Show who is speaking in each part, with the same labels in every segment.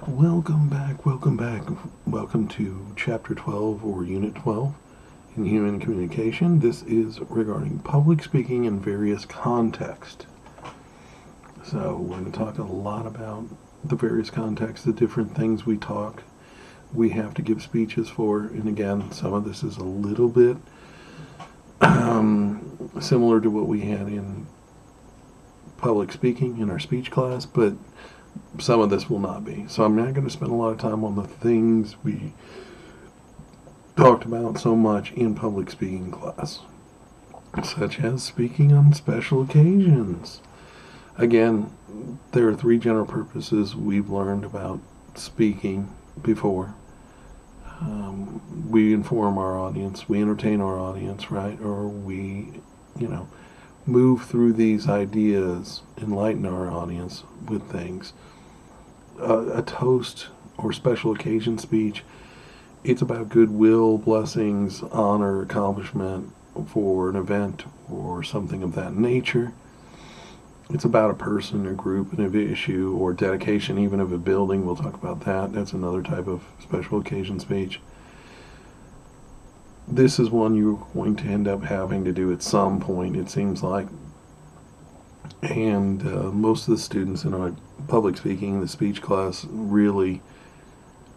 Speaker 1: Welcome back. Welcome to Chapter 12 or Unit 12 in Human Communication. This is regarding public speaking in various contexts. So we're going to talk a lot about the various contexts, the different things we have to give speeches for. And again, some of this is a little bit similar to what we had in public speaking in our speech class, but some of this will not be. So I'm not going to spend a lot of time on the things we talked about so much in public speaking class, such as speaking on special occasions. Again, there are three general purposes we've learned about speaking before. We inform our audience, we entertain our audience, right? Or we, move through these ideas, enlighten our audience with things. A toast or special occasion speech, it's about goodwill, blessings, honor, accomplishment for an event or something of that nature. It's about a person, a group, an issue, or dedication even of a building. We'll talk about that. That's another type of special occasion speech. This is one you're going to end up having to do at some point, it seems like. And most of the students in our public speaking, the speech class, really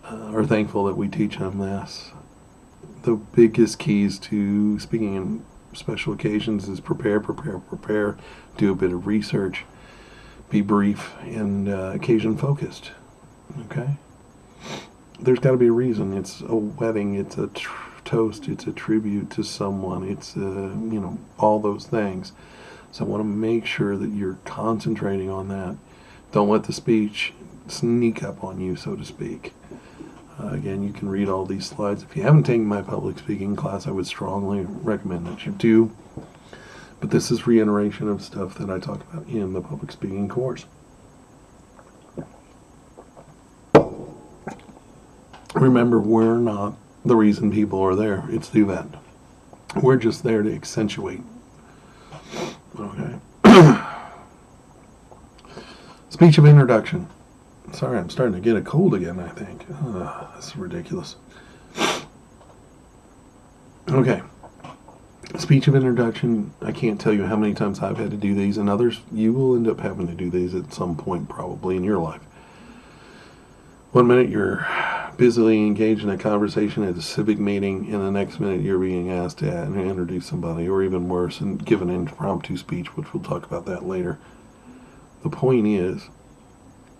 Speaker 1: are thankful that we teach them this. The biggest keys to speaking in special occasions is prepare, do a bit of research, be brief, and occasion focused. Okay? There's got to be a reason. It's a wedding, it's a toast, it's a tribute to someone, it's all those things. So I want to make sure that you're concentrating on that. Don't let the speech sneak up on you, so to speak. Again, you can read all these slides. If you haven't taken my public speaking class, I would strongly recommend that you do. But this is reiteration of stuff that I talked about in the public speaking course. Remember, we're not the reason people are there. It's the event. We're just there to accentuate. Okay. Speech of introduction. Sorry, I'm starting to get a cold again, I think. That's ridiculous. Okay. Speech of introduction. I can't tell you how many times I've had to do these, and others, you will end up having to do these at some point probably in your life. 1 minute you're busily engaged in a conversation at a civic meeting, and the next minute you're being asked to introduce somebody, or even worse, and give an impromptu speech, which we'll talk about that later. The point is,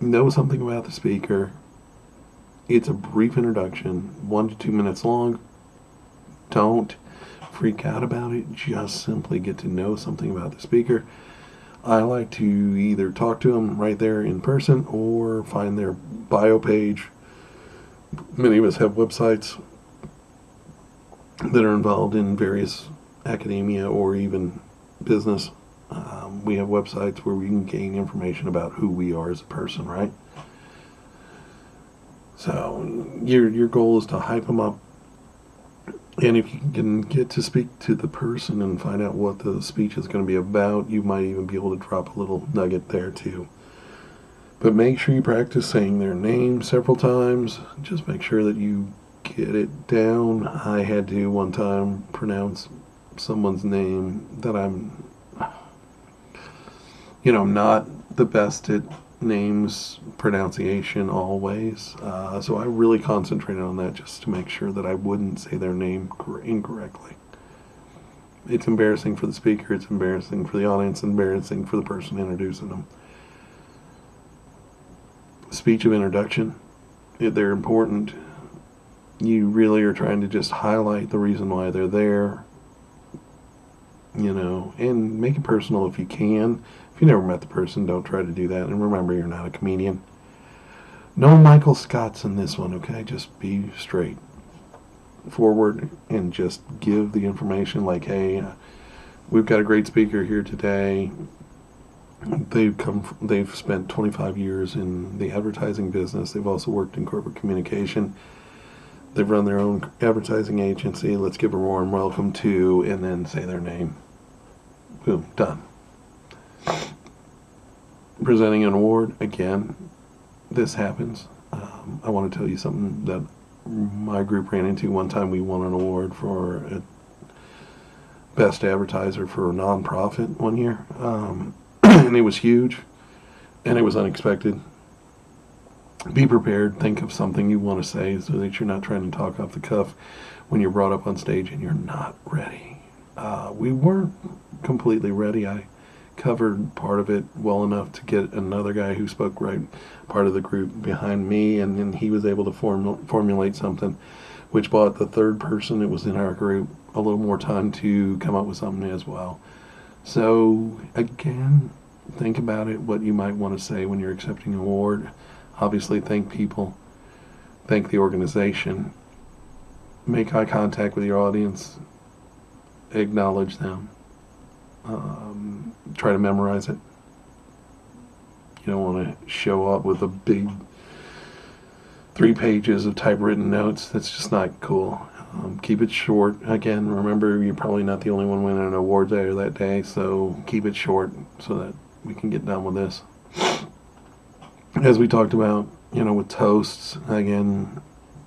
Speaker 1: know something about the speaker. It's a brief introduction, 1 to 2 minutes long. Don't freak out about it. Just simply get to know something about the speaker. I like to either talk to them right there in person or find their bio page. Many of us have websites that are involved in various academia or even business. We have websites where we can gain information about who we are as a person, right? So your goal is to hype them up. And if you can get to speak to the person and find out what the speech is going to be about, you might even be able to drop a little nugget there too. But make sure you practice saying their name several times. Just make sure that you get it down. I had to one time pronounce someone's name that I'm not the best at names pronunciation always. So I really concentrated on that just to make sure that I wouldn't say their name incorrectly. It's embarrassing for the speaker, it's embarrassing for the audience, embarrassing for the person introducing them. Speech of introduction, they're important. You really are trying to just highlight the reason why they're there, and make it personal if you can. If you never met the person, don't try to do that. And remember, you're not a comedian. No Michael Scotts in this one, okay? Just be straight forward and just give the information like, hey, we've got a great speaker here today. They've spent 25 years in the advertising business. They've also worked in corporate communication. They've run their own advertising agency. Let's give a warm welcome to, and then say their name. Boom, done. Presenting an award, again, this happens. I want to tell you something that my group ran into one time. We won an award for a best advertiser for a nonprofit one year, and it was huge, and it was unexpected. Be prepared. Think of something you want to say so that you're not trying to talk off the cuff when you're brought up on stage and you're not ready. We weren't completely ready. I covered part of it well enough to get another guy who spoke right part of the group behind me, and then he was able to formulate something which bought the third person that was in our group a little more time to come up with something as well. So again, think about it, what you might want to say when you're accepting an award. Obviously, thank people, thank the organization, make eye contact with your audience, acknowledge them, try to memorize it. You don't want to show up with a big 3 pages of typewritten notes. That's just not cool. Keep it short. Again, remember, you're probably not the only one winning an award there that day, so keep it short so that we can get done with this. As we talked about, with toasts, again,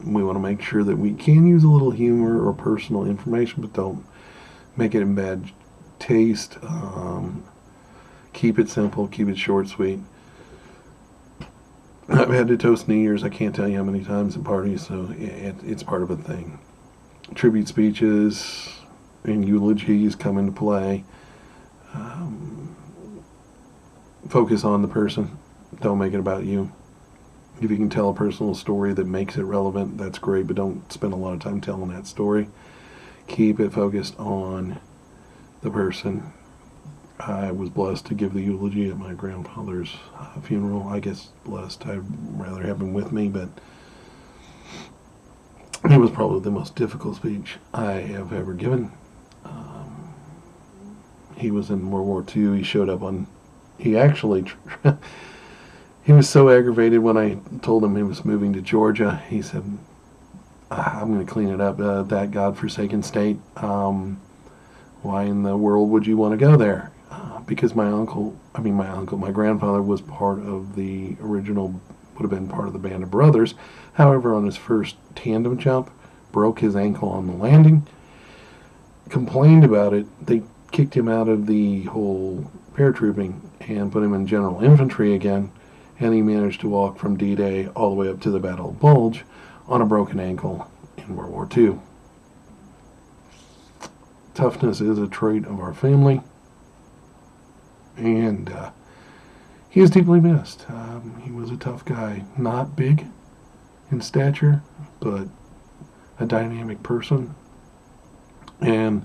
Speaker 1: we want to make sure that we can use a little humor or personal information, but don't make it in bad taste. Keep it simple, keep it short, sweet. I've had to toast New Year's, I can't tell you how many times at parties, so it's part of a thing. Tribute speeches and eulogies come into play. Focus on the person. Don't make it about you. If you can tell a personal story that makes it relevant, that's great, but don't spend a lot of time telling that story. Keep it focused on the person. I was blessed to give the eulogy at my grandfather's funeral. I guess blessed. I'd rather have him with me, but it was probably the most difficult speech I have ever given. He was in World War II. He showed up on... He actually... He was so aggravated when I told him he was moving to Georgia. He said, I'm going to clean it up, that godforsaken state. Why in the world would you want to go there? Because my grandfather was part of the original, would have been part of the band of brothers. However, on his first tandem jump, broke his ankle on the landing, complained about it. They kicked him out of the whole paratrooping and put him in general infantry again, and he managed to walk from D-Day all the way up to the Battle of Bulge on a broken ankle in World War II. Toughness is a trait of our family, and he is deeply missed. He was a tough guy, not big in stature, but a dynamic person, and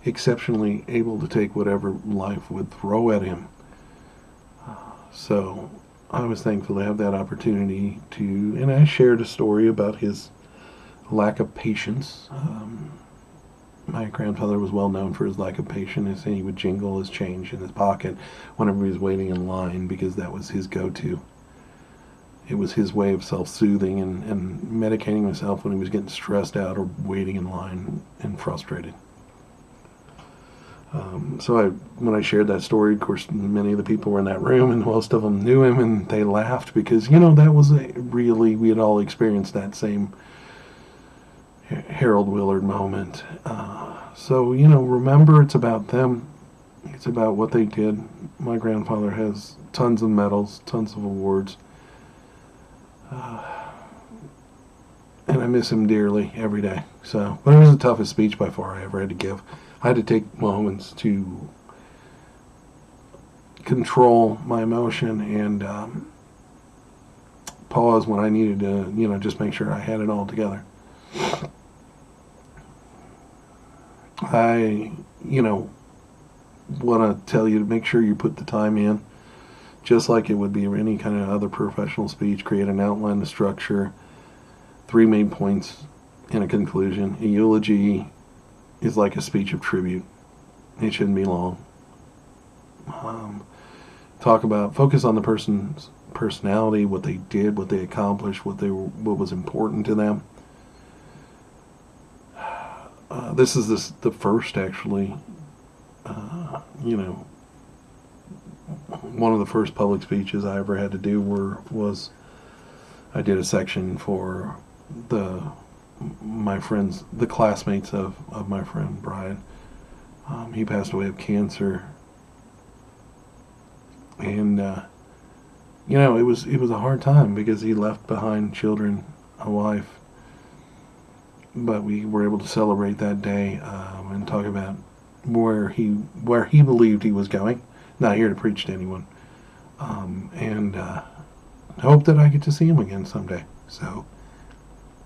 Speaker 1: exceptionally able to take whatever life would throw at him. So I was thankful to have that opportunity to, and I shared a story about his lack of patience. My grandfather was well known for his lack of patience, and he would jingle his change in his pocket whenever he was waiting in line, because that was his go-to. It was his way of self-soothing and medicating himself when he was getting stressed out or waiting in line and frustrated. So when I shared that story, of course, many of the people were in that room, and most of them knew him, and they laughed because, that was we had all experienced that same Harold Willard moment. So, remember, it's about them. It's about what they did. My grandfather has tons of medals, tons of awards. And I miss him dearly every day. But it was the toughest speech by far I ever had to give. I had to take moments to control my emotion and pause when I needed to, just make sure I had it all together. I, want to tell you to make sure you put the time in, just like it would be any kind of other professional speech. Create an outline, a structure, 3 main points, and a conclusion. A eulogy is like a speech of tribute. It shouldn't be long. Focus on the person's personality, what they did, what they accomplished, what was important to them. This is the first, actually, one of the first public speeches I ever had to do was I did a section for my friends, the classmates of my friend Brian. He passed away of cancer, and it was a hard time because he left behind children, a wife. But we were able to celebrate that day and talk about where he believed he was going. Not here to preach to anyone, and hope that I get to see him again someday. So,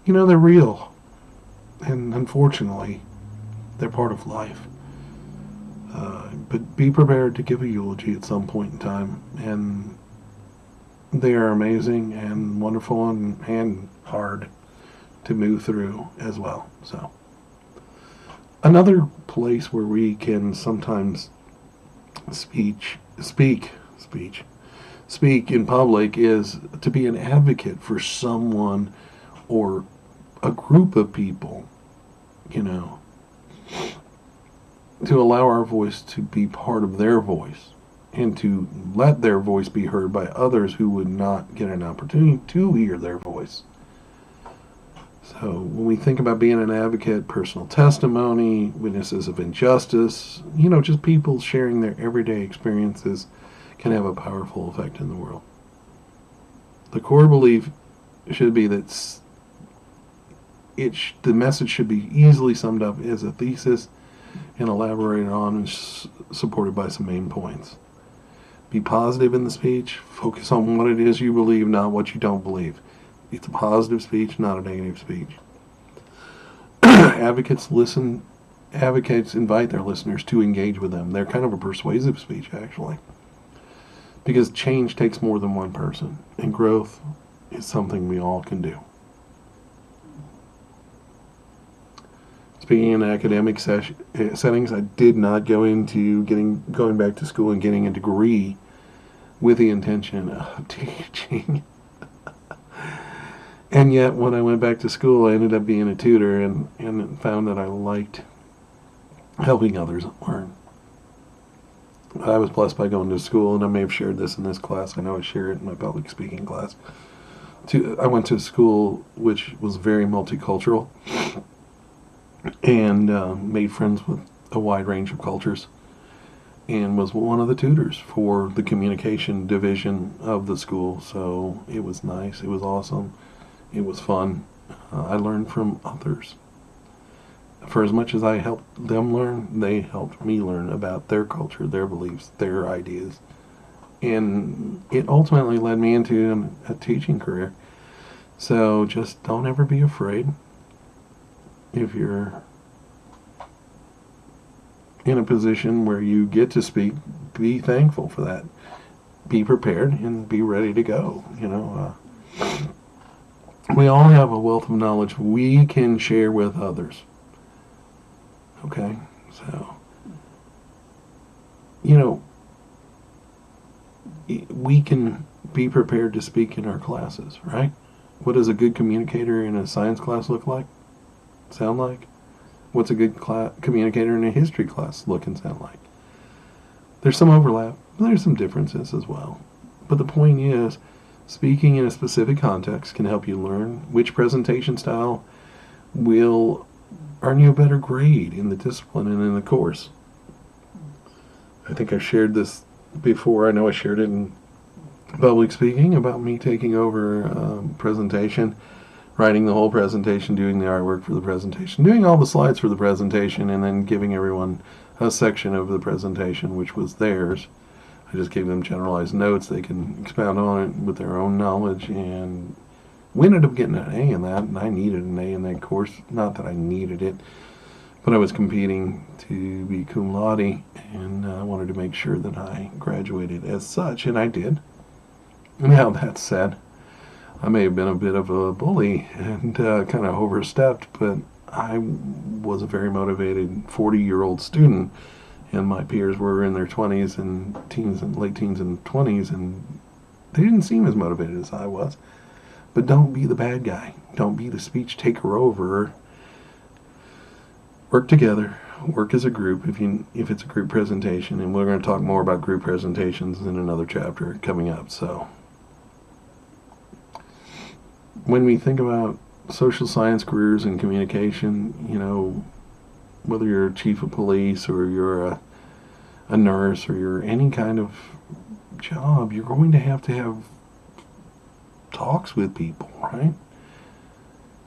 Speaker 1: they're real, and unfortunately, they're part of life. But be prepared to give a eulogy at some point in time, and they are amazing and wonderful and hard to move through as well. So, another place where we can sometimes speak in public is to be an advocate for someone or a group of people, to allow our voice to be part of their voice and to let their voice be heard by others who would not get an opportunity to hear their voice. So when we think about being an advocate, personal testimony, witnesses of injustice, just people sharing their everyday experiences can have a powerful effect in the world. The core belief should be that the message should be easily summed up as a thesis and elaborated on and supported by some main points. Be positive in the speech. Focus on what it is you believe, not what you don't believe. It's a positive speech, not a negative speech. Advocates invite their listeners to engage with them. They're kind of a persuasive speech, actually. Because change takes more than one person, and growth is something we all can do. Speaking in academic settings, I did not go into going back to school and getting a degree with the intention of teaching. And yet, when I went back to school, I ended up being a tutor and found that I liked helping others learn. I was blessed by going to school, and I may have shared this in this class. I know I share it in my public speaking class. I went to a school which was very multicultural and made friends with a wide range of cultures, and was one of the tutors for the communication division of the school. So it was nice. It was awesome. It was fun. I learned from others. For as much as I helped them learn, they helped me learn about their culture, their beliefs, their ideas. And it ultimately led me into a teaching career. So just don't ever be afraid. If you're in a position where you get to speak, be thankful for that. Be prepared and be ready to go. We all have a wealth of knowledge we can share with others. Okay? So, we can be prepared to speak in our classes, right? What does a good communicator in a science class look like? Sound like? What's a good communicator in a history class look and sound like? There's some overlap, but there's some differences as well. But the point is, speaking in a specific context can help you learn which presentation style will earn you a better grade in the discipline and in the course. I think I shared this before. I know I shared it in public speaking about me taking over presentation, writing the whole presentation, doing the artwork for the presentation, doing all the slides for the presentation, and then giving everyone a section of the presentation which was theirs. I just gave them generalized notes. They can expound on it with their own knowledge, and we ended up getting an A in that, and I needed an A in that course. Not that I needed it, but I was competing to be cum laude, and I wanted to make sure that I graduated as such, and I did. Now, that said, I may have been a bit of a bully and kind of overstepped, but I was a very motivated 40-year-old student, and my peers were in their 20s and teens and late teens and 20s, and they didn't seem as motivated as I was. But don't be the bad guy. Don't be the speech taker over. Work together. Work as a group if it's a group presentation, and we're going to talk more about group presentations in another chapter coming up. So when we think about social science careers and communication, whether you're a chief of police or you're a nurse or you're any kind of job, you're going to have talks with people, right?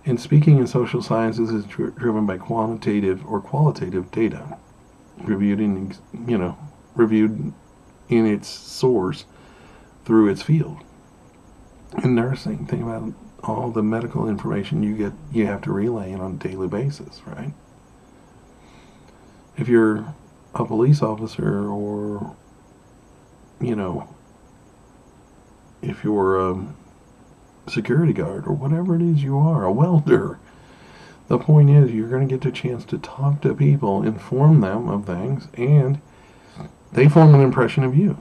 Speaker 1: And speaking in social sciences is driven by quantitative or qualitative data, reviewed reviewed in its source through its field. In nursing, think about all the medical information you have to relay on a daily basis, right? If you're a police officer, or if you're a security guard or whatever it is you are, a welder, the point is you're going to get the chance to talk to people, inform them of things, and they form an impression of you.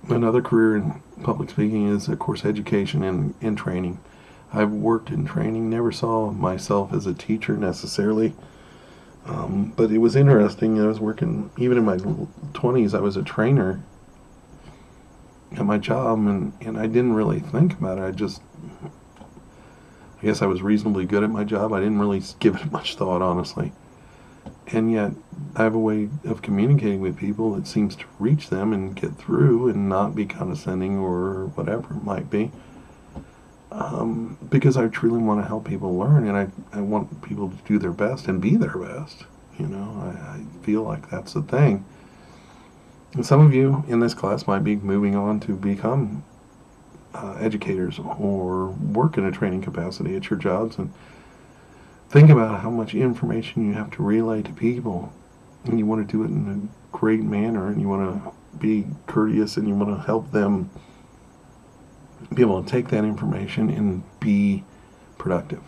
Speaker 1: Another career in public speaking is, of course, education and training. I've worked in training, never saw myself as a teacher necessarily, but it was interesting. I was working, even in my 20s, I was a trainer at my job, and I didn't really think about it. I guess I was reasonably good at my job. I didn't really give it much thought, honestly. And yet, I have a way of communicating with people that seems to reach them and get through and not be condescending or whatever it might be. Because I truly want to help people learn, and I want people to do their best and be their best. I feel like that's the thing. And some of you in this class might be moving on to become educators or work in a training capacity at your jobs, and think about how much information you have to relay to people, and you want to do it in a great manner, and you want to be courteous, and you want to help them be able to take that information and be productive.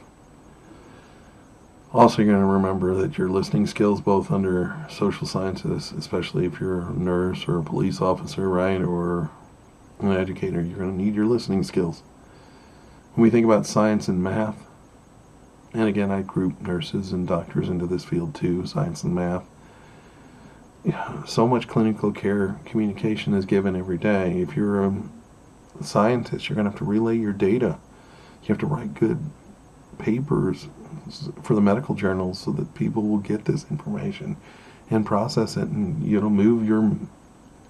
Speaker 1: Also, you're going to remember that your listening skills, both under social sciences, especially if you're a nurse or a police officer, right, or an educator, you're going to need your listening skills. When we think about science and math, and again, I group nurses and doctors into this field too, science and math. So much clinical care communication is given every day. If you're a scientist, you're going to have to relay your data. You have to write good papers for the medical journals so that people will get this information and process it, and it'll move your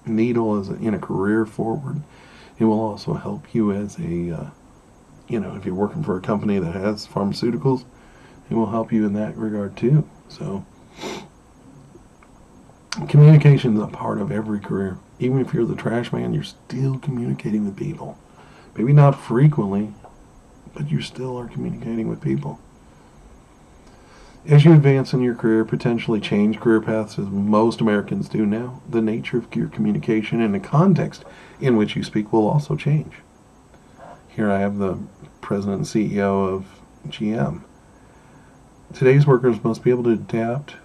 Speaker 1: needle in a career forward. It will also help you as a, if you're working for a company that has pharmaceuticals, it will help you in that regard too. So communication is a part of every career. Even if you're the trash man, you're still communicating with people. Maybe not frequently, but you still are communicating with people. As you advance in your career, potentially change career paths, as most Americans do now, the nature of your communication and the context in which you speak will also change. Here I have the president and CEO of GM. Today's workers must be able to adapt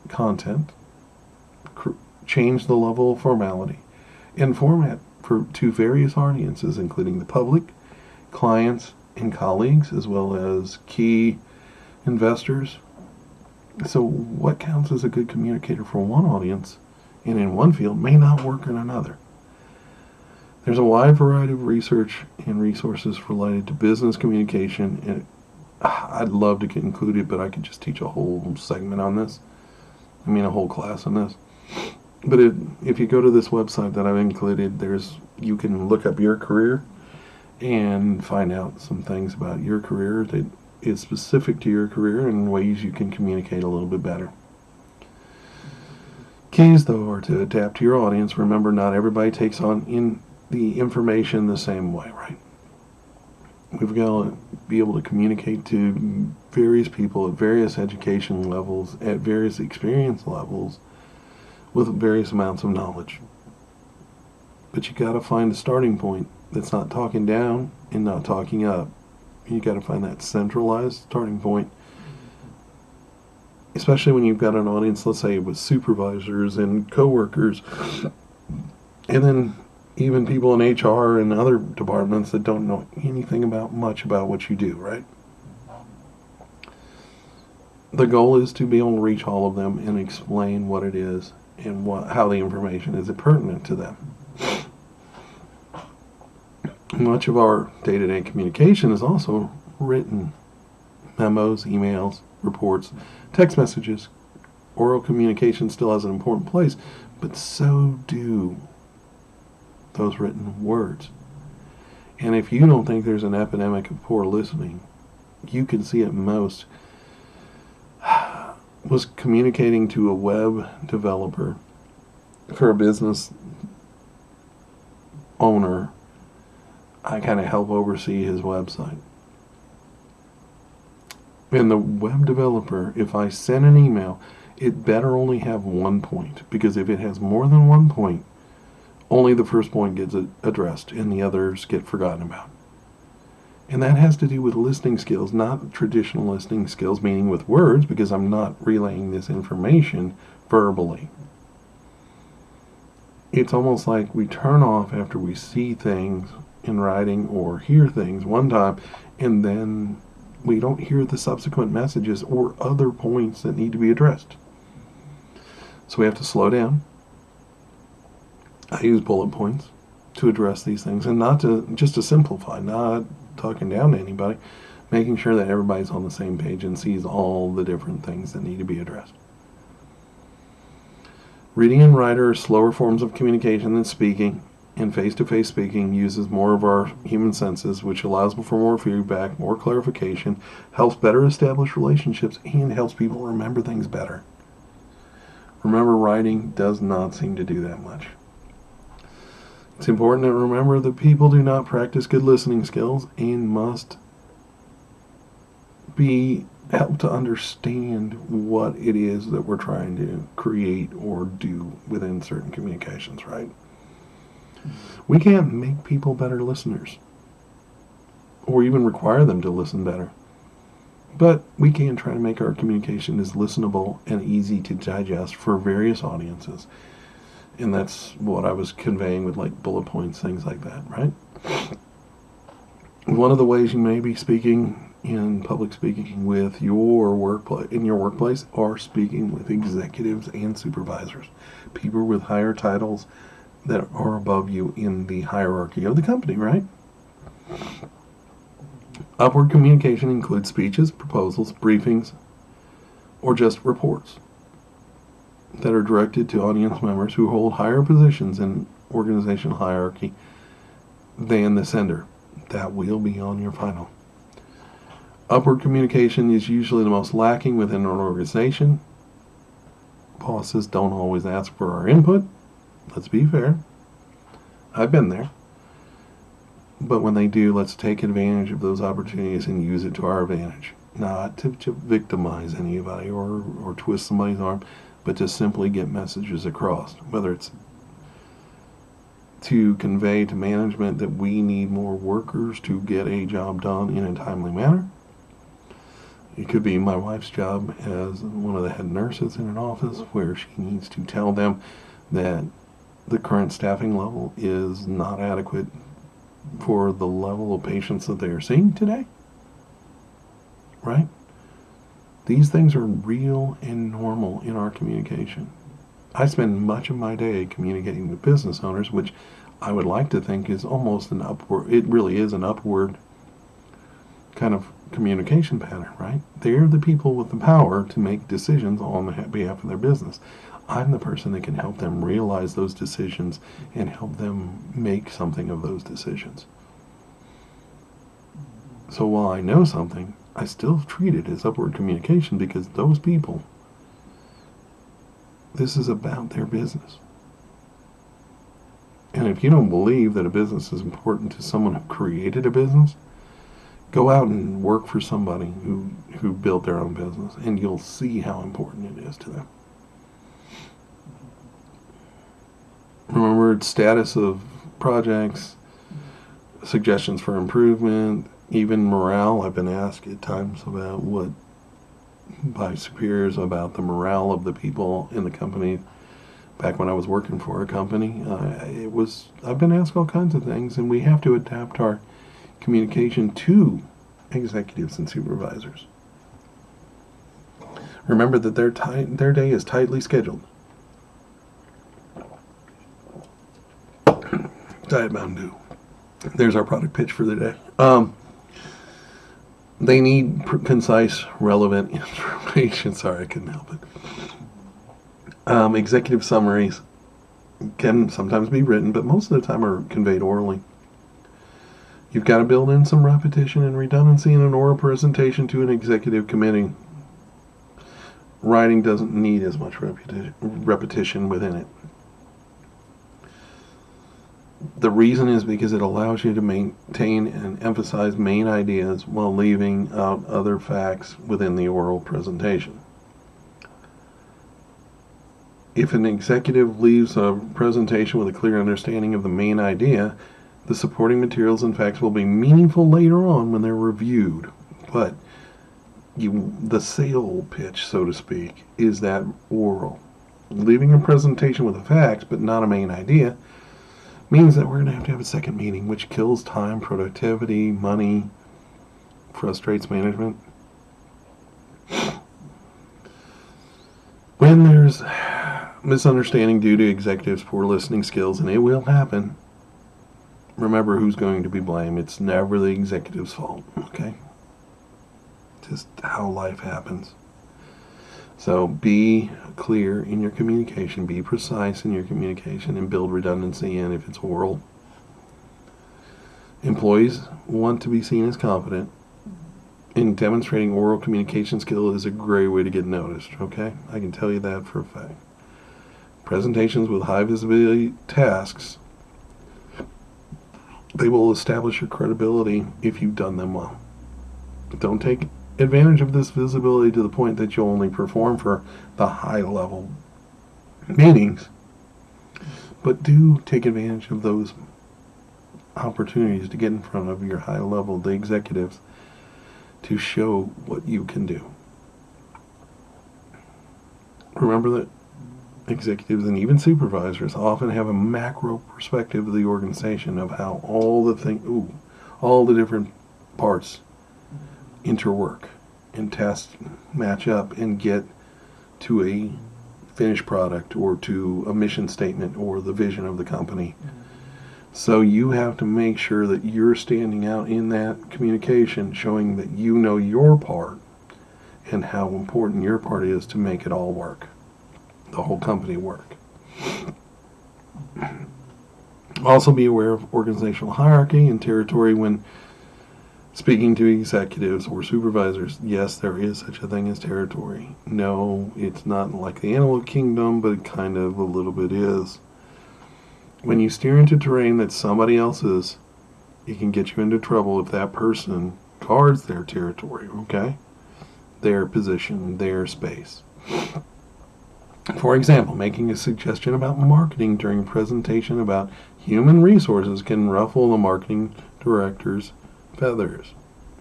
Speaker 1: content, change the level of formality, and format to various audiences, including the public, clients, and colleagues, as well as key investors. So what counts as a good communicator for one audience and in one field may not work in another. There's a wide variety of research and resources related to business communication, and I'd love to get included, but I could just teach a whole segment on this. A whole class on this. But if you go to this website that I've included, you can look up your career and find out some things about your career that is specific to your career and ways you can communicate a little bit better. Keys, though, are to adapt to your audience. Remember, not everybody takes on the information the same way, right? We've got to be able to communicate to various people at various education levels, at various experience levels, with various amounts of knowledge. But you got to find a starting point that's not talking down and not talking up. You got to find that centralized starting point, especially when you've got an audience, let's say with supervisors and coworkers, and then even people in HR and other departments that don't know anything much about what you do, right? The goal is to be able to reach all of them and explain what it is and how the information is pertinent to them. Much of our day-to-day communication is also written. Memos, emails, reports, text messages. Oral communication still has an important place, but so do those written words. And if you don't think there's an epidemic of poor listening, you can see it most. Was communicating to a web developer for a business owner. I kind of help oversee his website. And the web developer, if I send an email, it better only have one point, because if it has more than one point, only the first point gets addressed and the others get forgotten about. And that has to do with listening skills, not traditional listening skills, meaning with words, because I'm not relaying this information verbally. It's almost like we turn off after we see things in writing or hear things one time, and then we don't hear the subsequent messages or other points that need to be addressed. So we have to slow down. I use bullet points to address these things, and just to simplify, not talking down to anybody, making sure that everybody's on the same page and sees all the different things that need to be addressed. Reading and writing are slower forms of communication than speaking, and face-to-face speaking uses more of our human senses, which allows for more feedback, more clarification, helps better establish relationships, and helps people remember things better. Remember, writing does not seem to do that much. It's important to remember that people do not practice good listening skills and must be helped to understand what it is that we're trying to create or do within certain communications, right? We can't make people better listeners or even require them to listen better. But we can try to make our communication as listenable and easy to digest for various audiences. And that's what I was conveying with like bullet points, things like that, right? One of the ways you may be speaking in public speaking with your workplace are speaking with executives and supervisors, people with higher titles that are above you in the hierarchy of the company, right? Upward communication includes speeches, proposals, briefings, or just reports that are directed to audience members who hold higher positions in organizational hierarchy than the sender. That will be on your final. Upward communication is usually the most lacking within an organization. Bosses don't always ask for our input. Let's be fair. I've been there. But when they do, let's take advantage of those opportunities and use it to our advantage. Not to victimize anybody or twist somebody's arm, but to simply get messages across, whether it's to convey to management that we need more workers to get a job done in a timely manner. It could be my wife's job as one of the head nurses in an office where she needs to tell them that the current staffing level is not adequate for the level of patients that they are seeing today. Right? These things are real and normal in our communication. I spend much of my day communicating with business owners, which I would like to think is almost an upward, it really is an upward kind of communication pattern, right? They're the people with the power to make decisions on behalf of their business. I'm the person that can help them realize those decisions and help them make something of those decisions. So while I know something, I still treat it as upward communication because those people, this is about their business. And if you don't believe that a business is important to someone who created a business, go out and work for somebody who built their own business, and you'll see how important it is to them. Remember, status of projects, suggestions for improvement, even morale. I've been asked at times by superiors about the morale of the people in the company. Back when I was working for a company, I've been asked all kinds of things, and we have to adapt our communication to executives and supervisors. Remember that their day is tightly scheduled. Diet Mountain Dew. There's our product pitch for the day. They need concise, relevant information. Sorry, I couldn't help it. Executive summaries can sometimes be written, but most of the time are conveyed orally. You've got to build in some repetition and redundancy in an oral presentation to an executive committee. Writing doesn't need as much repetition within it. The reason is because it allows you to maintain and emphasize main ideas while leaving out other facts within the oral presentation. If an executive leaves a presentation with a clear understanding of the main idea, the supporting materials and facts will be meaningful later on when they're reviewed. But the sale pitch, so to speak, is that oral. Leaving a presentation with the facts but not a main idea means that we're going to have a second meeting, which kills time, productivity, money, frustrates management. When there's misunderstanding due to executives' poor listening skills, and it will happen, remember who's going to be blamed. It's never the executive's fault, okay? Just how life happens. So be clear in your communication, be precise in your communication, and build redundancy in if it's oral. Employees want to be seen as competent, and demonstrating oral communication skill is a great way to get noticed, okay? I can tell you that for a fact. Presentations with high visibility tasks, they will establish your credibility if you've done them well. Don't take advantage of this visibility to the point that you'll only perform for the high level meetings, but do take advantage of those opportunities to get in front of your high level, the executives, to show what you can do. Remember that executives and even supervisors often have a macro perspective of the organization of how all the different parts interwork and tests match up and get to a finished product or to a mission statement or the vision of the company. So you have to make sure that you're standing out in that communication, showing that you know your part and how important your part is to make it all work, the whole company work. Also be aware of organizational hierarchy and territory when speaking to executives or supervisors. Yes, there is such a thing as territory. No, it's not like the animal kingdom, but it kind of a little bit is. When you steer into terrain that's somebody else's, it can get you into trouble if that person guards their territory, okay? Their position, their space. For example, making a suggestion about marketing during a presentation about human resources can ruffle the marketing director's feathers,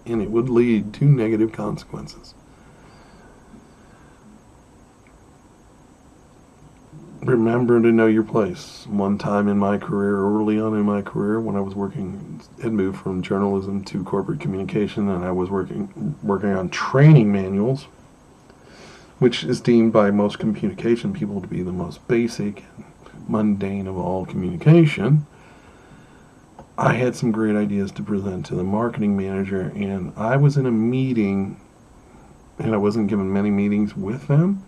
Speaker 1: and it would lead to negative consequences. Remember to know your place. One time in my career, early on in my career, when I was had moved from journalism to corporate communication, and I was working on training manuals, which is deemed by most communication people to be the most basic and mundane of all communication. I had some great ideas to present to the marketing manager, and I was in a meeting, and I wasn't given many meetings with them,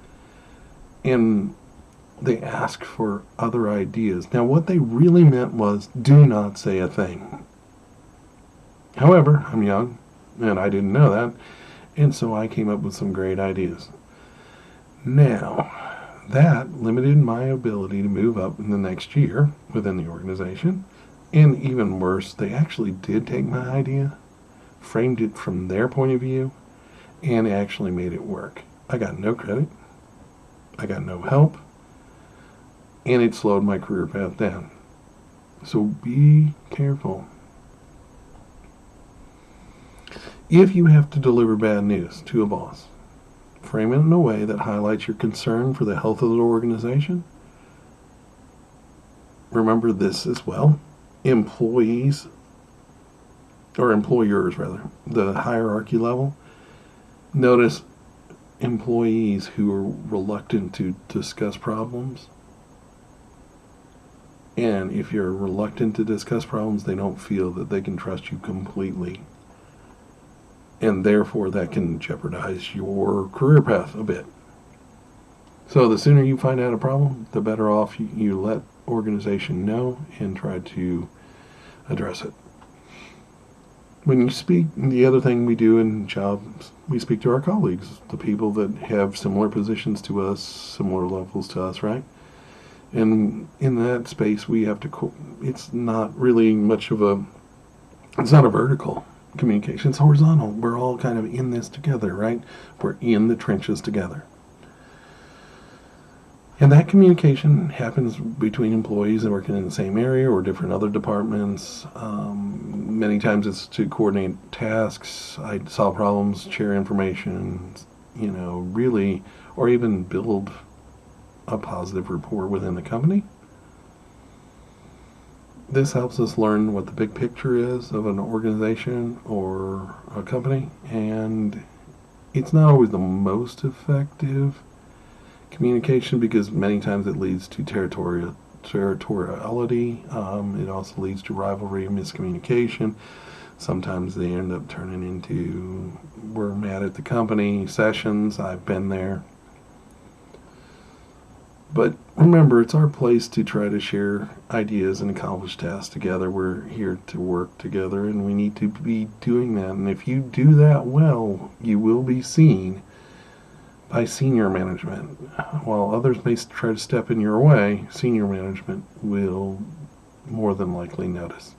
Speaker 1: and they asked for other ideas. Now, what they really meant was, do not say a thing. However, I'm young, and I didn't know that, and so I came up with some great ideas. Now, that limited my ability to move up in the next year within the organization, and even worse, they actually did take my idea, framed it from their point of view, and actually made it work. I got no credit, I got no help, and it slowed my career path down. So be careful. If you have to deliver bad news to a boss, frame it in a way that highlights your concern for the health of the organization. Remember this as well. Employees, or employers rather, the hierarchy level, notice employees who are reluctant to discuss problems And if you're reluctant to discuss problems, they don't feel that they can trust you completely. And therefore, that can jeopardize your career path a bit. So the sooner you find out a problem, the better off you let organization know and try to address it. When you speak, the other thing we do in jobs, we speak to our colleagues, the people that have similar positions to us, similar levels to us, right? And in that space, we have to, it's not really much of a, it's not a vertical communication, it's horizontal. We're all kind of in this together, right? We're in the trenches together. And that communication happens between employees that working in the same area or different other departments. Many times it's to coordinate tasks, solve problems, share information, really, or even build a positive rapport within the company. This helps us learn what the big picture is of an organization or a company, and it's not always the most effective communication because many times it leads to territoriality. It also leads to rivalry, miscommunication. Sometimes they end up turning into we're mad at the company sessions. I've been there. But remember, it's our place to try to share ideas and accomplish tasks together. We're here to work together, and we need to be doing that. And if you do that well, you will be seen by senior management. While others may try to step in your way, senior management will more than likely notice.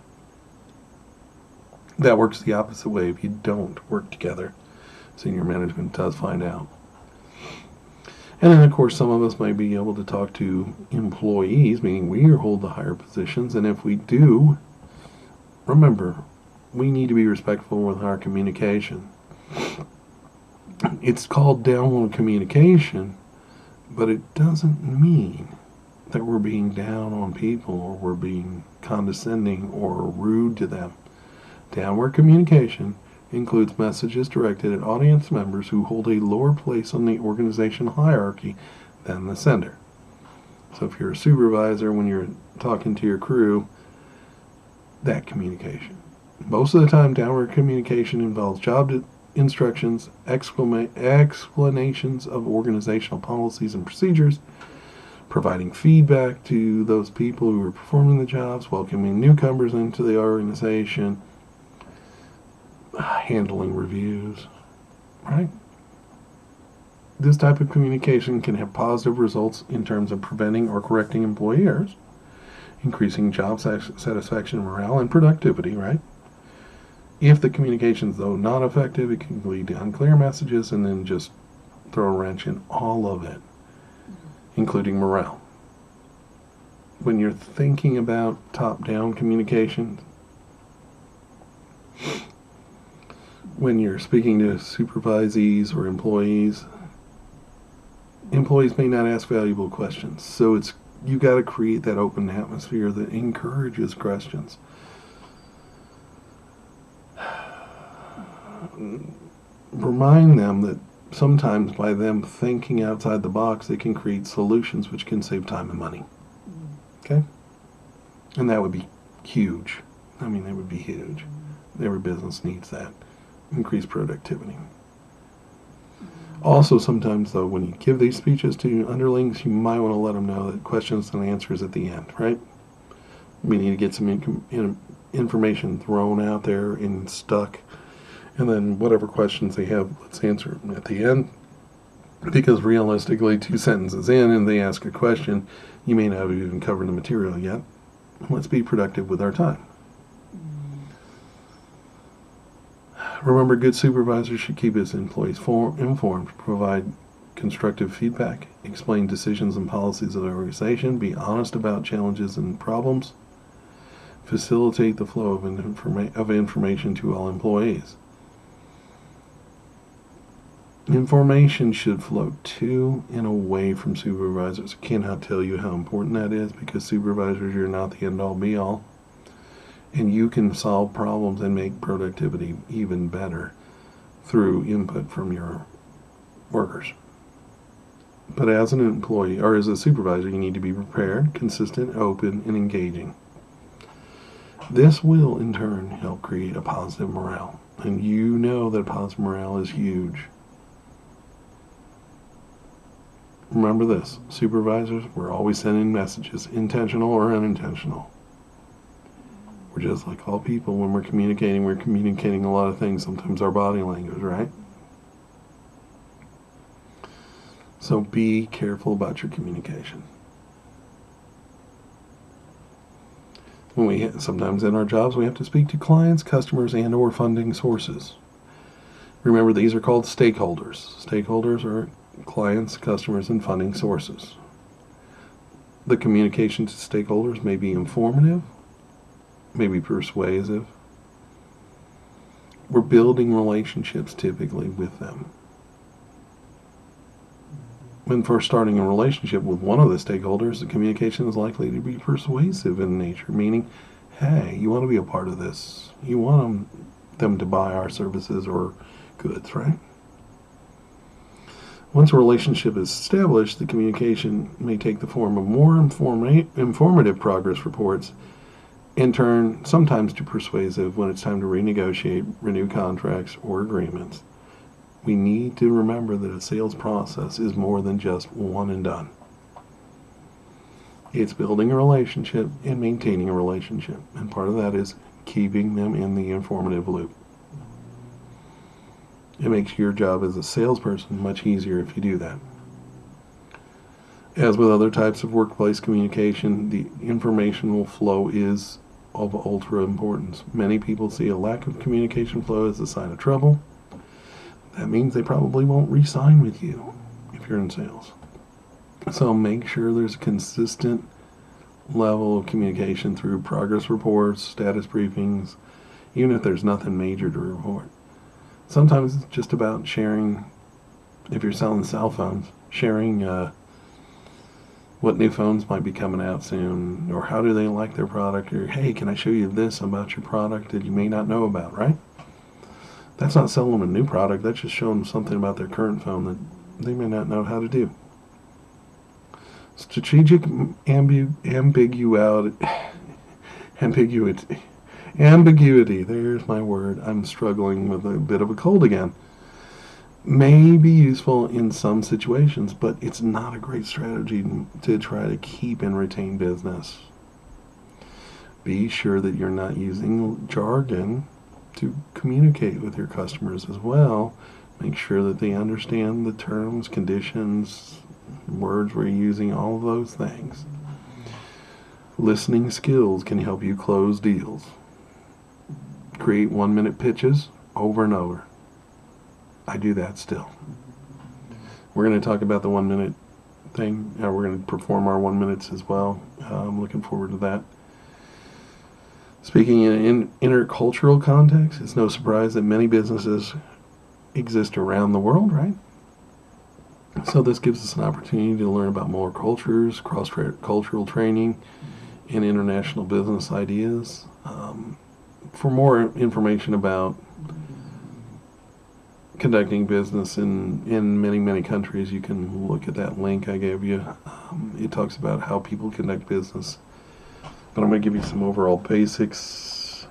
Speaker 1: That works the opposite way if you don't work together. Senior management does find out. And then, of course, some of us might be able to talk to employees, meaning we hold the higher positions. And if we do, remember, we need to be respectful with our communication. It's called downward communication, but it doesn't mean that we're being down on people or we're being condescending or rude to them. Downward communication includes messages directed at audience members who hold a lower place on the organization hierarchy than the sender. So if you're a supervisor, when you're talking to your crew, that communication. Most of the time, downward communication involves job instructions, explanations of organizational policies and procedures, providing feedback to those people who are performing the jobs, welcoming newcomers into the organization, handling reviews, right? This type of communication can have positive results in terms of preventing or correcting employee errors, increasing job satisfaction, morale, and productivity, right? If the communication is, though, not effective, it can lead to unclear messages and then just throw a wrench in all of it, including morale. When you're thinking about top-down communication, when you're speaking to supervisees or employees may not ask valuable questions. So you got to create that open atmosphere that encourages questions. Remind them that sometimes by them thinking outside the box, they can create solutions which can save time and money. Okay? And that would be huge. I mean, that would be huge. Every business needs that. Increased productivity. Also, sometimes, though, when you give these speeches to underlings, you might want to let them know that questions and answers at the end, right? We need to get some information thrown out there and stuck. And then whatever questions they have, let's answer them at the end. Because realistically, 2 sentences in and they ask a question, you may not have even covered the material yet. Let's be productive with our time. Remember, good supervisors should keep his employees informed, provide constructive feedback, explain decisions and policies of the organization, be honest about challenges and problems, facilitate the flow of information to all employees. Information should flow to and away from supervisors. I cannot tell you how important that is because supervisors, you're not the end-all be-all. And you can solve problems and make productivity even better through input from your workers. But as an employee or as a supervisor, you need to be prepared, consistent, open, and engaging. This will, in turn, help create a positive morale. And you know that positive morale is huge. Remember this, supervisors, we're always sending messages, intentional or unintentional. We're just like all people. When we're communicating a lot of things, sometimes our body language, right? So be careful about your communication. Sometimes in our jobs we have to speak to clients, customers, and or funding sources. Remember, these are called stakeholders. Stakeholders are clients, customers, and funding sources. The communication to stakeholders may be informative, may be persuasive. We're building relationships typically with them. When first starting a relationship with one of the stakeholders, the communication is likely to be persuasive in nature, meaning, hey, you want to be a part of this. You want them to buy our services or goods, right? Once a relationship is established, the communication may take the form of more informative progress reports, in turn, sometimes to persuasive when it's time to renegotiate, renew contracts or agreements. We need to remember that a sales process is more than just one and done. It's building a relationship and maintaining a relationship. And part of that is keeping them in the informative loop. It makes your job as a salesperson much easier if you do that. As with other types of workplace communication, the informational flow is of ultra importance. Many people see a lack of communication flow as a sign of trouble. That means they probably won't re-sign with you if you're in sales. So make sure there's a consistent level of communication through progress reports, status briefings, even if there's nothing major to report. Sometimes it's just about sharing, if you're selling cell phones, sharing what new phones might be coming out soon, or how do they like their product, or hey, can I show you this about your product that you may not know about, right? That's not selling them a new product. That's just showing them something about their current phone that they may not know how to do. Strategic ambiguity. There's my word. I'm struggling with a bit of a cold again. May be useful in some situations, but it's not a great strategy to try to keep and retain business. Be sure that you're not using jargon to communicate with your customers as well. Make sure that they understand the terms, conditions, words we're using, all of those things. Listening skills can help you close deals. Create 1-minute pitches over and over. I do that still. We're going to talk about the 1-minute thing. We're going to perform our 1 minutes as well. I'm looking forward to that. Speaking in intercultural context, it's no surprise that many businesses exist around the world, right? So this gives us an opportunity to learn about more cultures, cross-cultural training, and international business ideas. For more information about conducting business in many, many countries, you can look at that link I gave you. It talks about how people conduct business. But I'm going to give you some overall basics.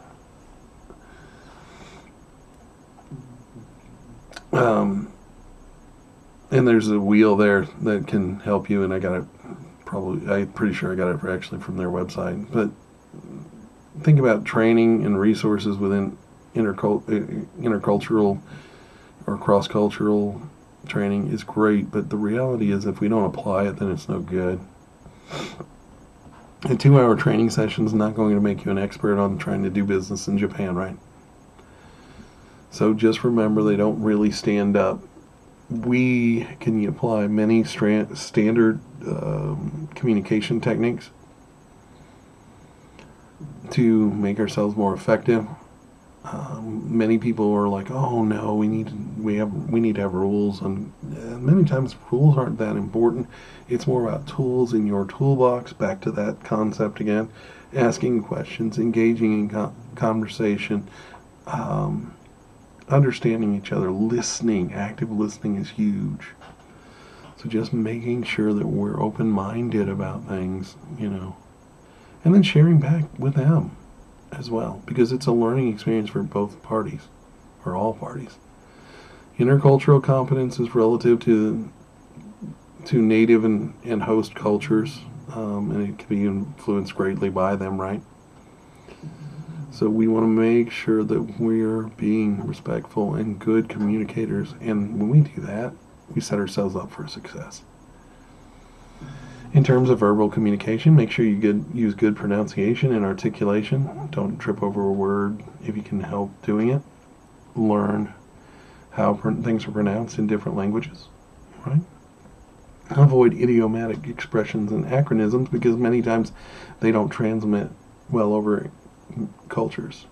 Speaker 1: And there's a wheel there that can help you, and I'm pretty sure I got it actually from their website. But think about training and resources within intercultural or cross-cultural training is great, but the reality is if we don't apply it, then it's no good. A 2-hour training session is not going to make you an expert on trying to do business in Japan, right? So just remember, they don't really stand up. We can apply many standard communication techniques to make ourselves more effective. Many people are like, "Oh no, we need to have rules," and many times rules aren't that important. It's more about tools in your toolbox. Back to that concept again, asking questions, engaging in conversation, understanding each other, listening. Active listening is huge. So just making sure that we're open-minded about things, and then sharing back with them as well, because it's a learning experience for both parties, or all parties. Intercultural competence is relative to native and host cultures, and it can be influenced greatly by them, right? So we want to make sure that we're being respectful and good communicators, and when we do that, we set ourselves up for success. In terms of verbal communication, make sure you use good pronunciation and articulation. Don't trip over a word if you can help doing it. Learn how things are pronounced in different languages, right? Avoid idiomatic expressions and acronyms because many times they don't transmit well over cultures.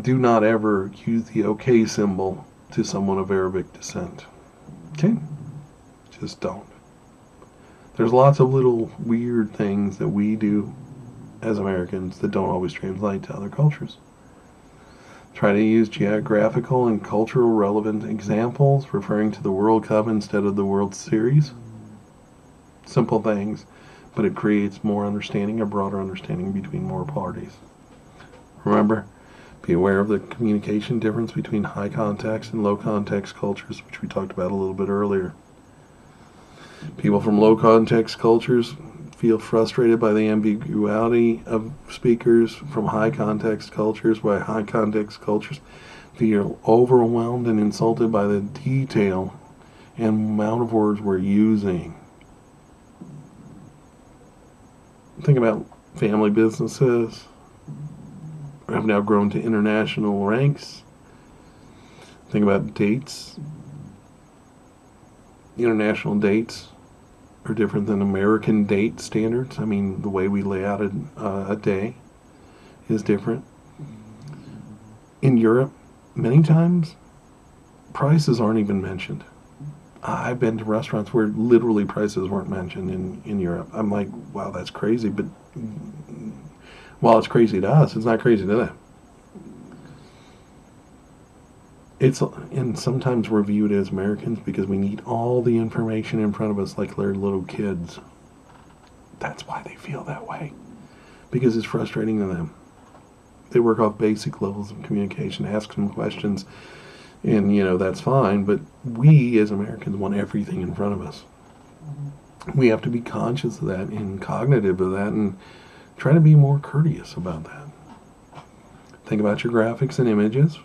Speaker 1: Do not ever use the OK symbol to someone of Arabic descent. Okay? Just don't. There's lots of little weird things that we do as Americans that don't always translate to other cultures. Try to use geographical and cultural relevant examples referring to the World Cup instead of the World Series. Simple things, but it creates more understanding, a broader understanding between more parties. Remember, be aware of the communication difference between high context and low context cultures, which we talked about a little bit earlier. People from low context cultures feel frustrated by the ambiguity of speakers from high context cultures, while high context cultures feel overwhelmed and insulted by the detail and amount of words we're using. Think about family businesses have now grown to international ranks. Think about dates. International dates are different than American date standards. I mean, the way we lay out a day is different. In Europe, many times, prices aren't even mentioned. I've been to restaurants where literally prices weren't mentioned in Europe. I'm like, wow, that's crazy. But while it's crazy to us, it's not crazy to them. And sometimes we're viewed as Americans because we need all the information in front of us like they're little kids. That's why they feel that way. Because it's frustrating to them. They work off basic levels of communication, ask some questions, and that's fine, but we as Americans want everything in front of us. We have to be conscious of that and cognitive of that and try to be more courteous about that. Think about your graphics and images.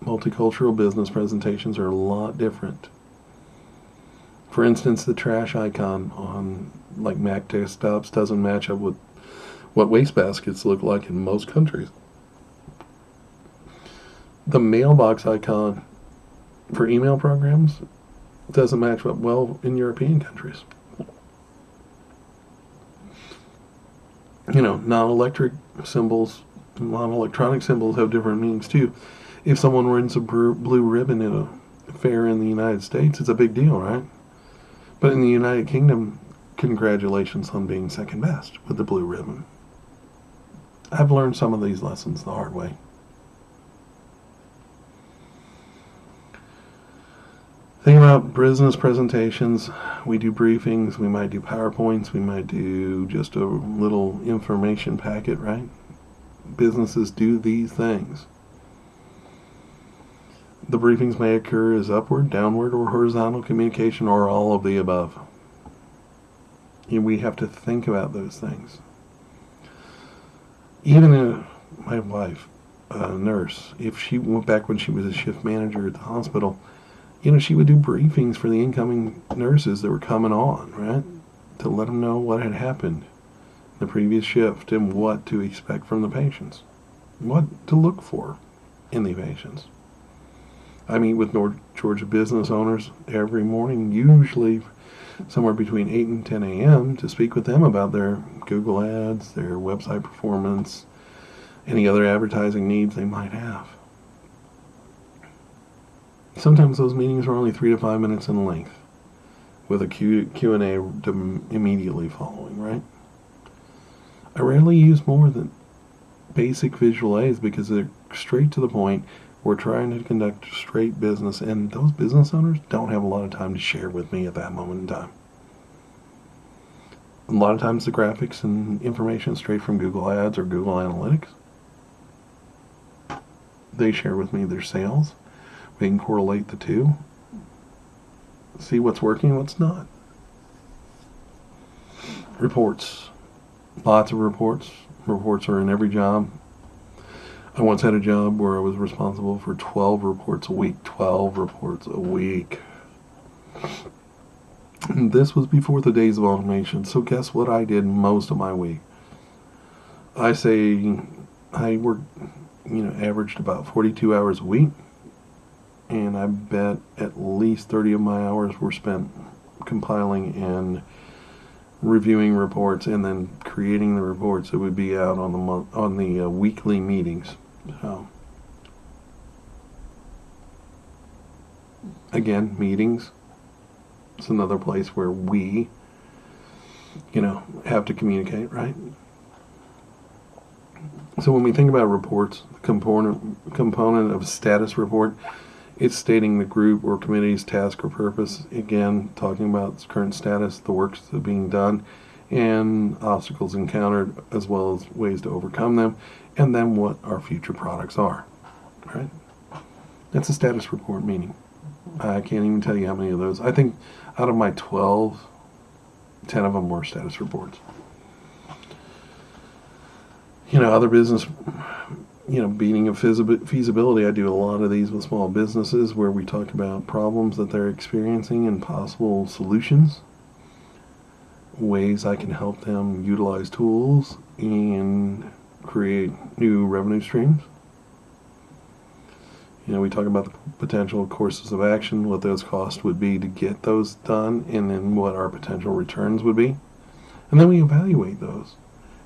Speaker 1: Multicultural business presentations are a lot different. For instance, the trash icon on like Mac desktops doesn't match up with what wastebaskets look like in most countries. The mailbox icon for email programs doesn't match up well in European countries. Non-electronic symbols have different meanings too. If someone wins a blue ribbon at a fair in the United States, it's a big deal, right? But in the United Kingdom, congratulations on being second best with the blue ribbon. I've learned some of these lessons the hard way. Think about business presentations. We do briefings, we might do PowerPoints, we might do just a little information packet, right? Businesses do these things. The briefings may occur as upward, downward, or horizontal communication, or all of the above. We have to think about those things. Even my wife, a nurse, if she went back when she was a shift manager at the hospital, she would do briefings for the incoming nurses that were coming on, right? To let them know what had happened the previous shift and what to expect from the patients, what to look for in the patients. I meet with North Georgia business owners every morning, usually somewhere between 8 and 10 a.m. to speak with them about their Google ads, their website performance, any other advertising needs they might have. Sometimes those meetings are only 3 to 5 minutes in length, with a Q&A immediately following, right? I rarely use more than basic visual aids because they're straight to the point, We're trying to conduct straight business, and those business owners don't have a lot of time to share with me at that moment in time. A lot of times the graphics and information straight from Google Ads or Google Analytics. They share with me their sales. We can correlate the two. See what's working and what's not. Reports. Lots of reports. Reports are in every job. I once had a job where I was responsible for 12 reports a week. 12 reports a week. And this was before the days of automation. So guess what I did most of my week? I say I worked, averaged about 42 hours a week. And I bet at least 30 of my hours were spent compiling and reviewing reports and then creating the reports that would be out on the weekly meetings. So again, meetings. It's another place where we, have to communicate, right? So when we think about reports, the component of a status report, it's stating the group or committee's task or purpose. Again, talking about its current status, the works that are being done, and obstacles encountered, as well as ways to overcome them, and then what our future products are. Right? That's a status report meeting. I can't even tell you how many of those. I think out of my 12, 10 of them were status reports. Other business, beating of feasibility, I do a lot of these with small businesses where we talk about problems that they're experiencing and possible solutions, ways I can help them utilize tools and create new revenue streams. We talk about the potential courses of action, what those costs would be to get those done, and then what our potential returns would be. And then we evaluate those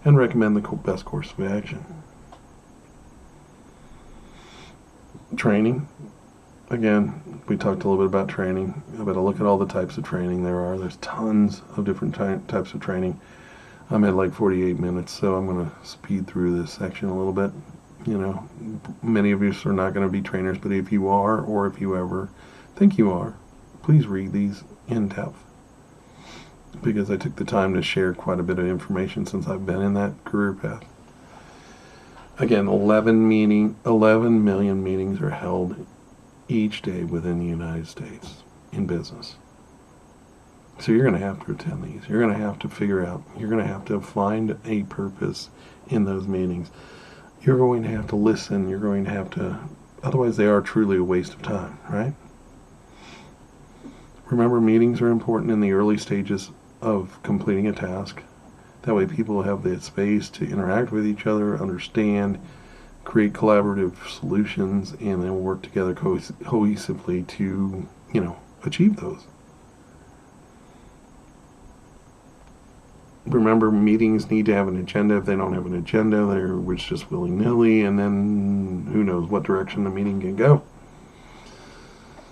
Speaker 1: and recommend the best course of action. Training. Again, we talked a little bit about training. I better look at all the types of training there are. There's tons of different types of training. I'm at like 48 minutes, so I'm going to speed through this section a little bit. Many of you are not going to be trainers, but if you are, or if you ever think you are, please read these in depth, because I took the time to share quite a bit of information since I've been in that career path. Again, 11 million meetings are held each day within the United States in business. So you're going to have to attend these. You're going to have to figure out, you're going to have to find a purpose in those meetings. You're going to have to listen. You're going to have to, otherwise they are truly a waste of time, right? Remember, meetings are important in the early stages of completing a task. That way people have the space to interact with each other, understand, create collaborative solutions, and then work together cohesively to, achieve those. Remember, meetings need to have an agenda. If they don't have an agenda, it's just willy-nilly, and then who knows what direction the meeting can go.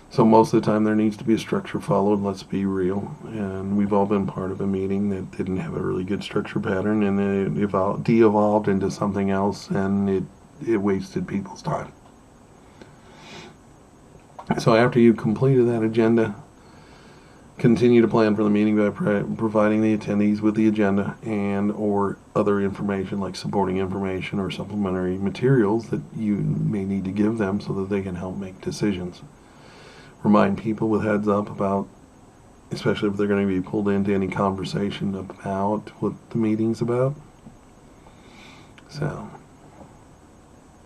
Speaker 1: So most of the time there needs to be a structure followed, let's be real. And we've all been part of a meeting that didn't have a really good structure pattern, and it de-evolved into something else, and it wasted people's time. So after you've completed that agenda, continue to plan for the meeting by providing the attendees with the agenda and or other information like supporting information or supplementary materials that you may need to give them so that they can help make decisions. Remind people with heads up about, especially if they're going to be pulled into any conversation about what the meeting's about. So,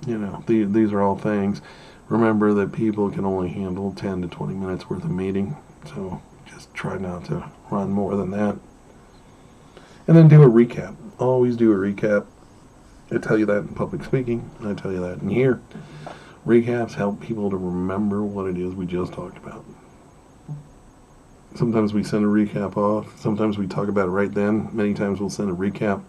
Speaker 1: these are all things. Remember that people can only handle 10 to 20 minutes worth of meeting, so just try not to run more than that. And then do a recap. Always do a recap. I tell you that in public speaking. I tell you that in here. Recaps help people to remember what it is we just talked about. Sometimes we send a recap off. Sometimes we talk about it right then. Many times we'll send a recap.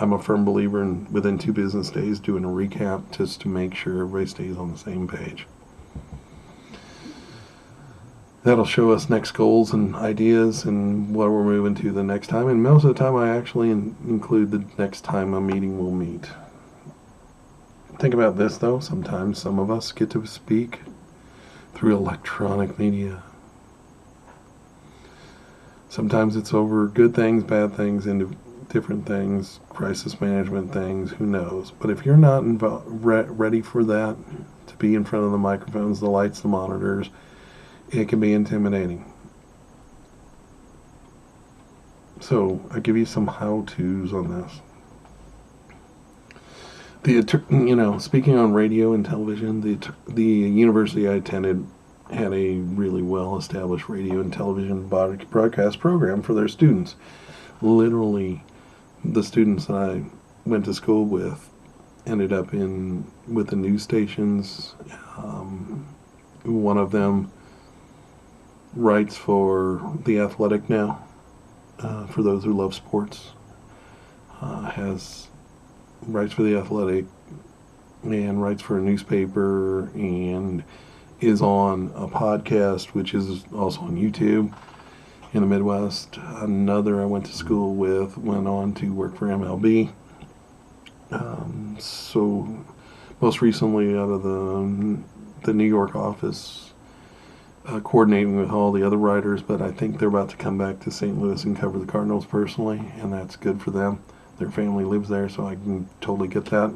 Speaker 1: I'm a firm believer in within 2 business days doing a recap just to make sure everybody stays on the same page. That'll show us next goals and ideas and what we're moving to the next time. And most of the time I actually include the next time a meeting will meet. Think about this, though. Sometimes some of us get to speak through electronic media. Sometimes it's over good things, bad things, into different things, crisis management things, who knows. But if you're not ready for that, to be in front of the microphones, the lights, the monitors, it can be intimidating. So I give you some how-tos on this. Speaking on radio and television, the university I attended had a really well-established radio and television broadcast program for their students. Literally, the students that I went to school with ended up with the news stations. One of them writes for The Athletic now, for those who love sports. Writes for The Athletic and writes for a newspaper and is on a podcast, which is also on YouTube in the Midwest. Another I went to school with went on to work for MLB. So most recently out of the New York office, coordinating with all the other writers, but I think they're about to come back to St. Louis and cover the Cardinals personally, and that's good for them. Their family lives there, so I can totally get that.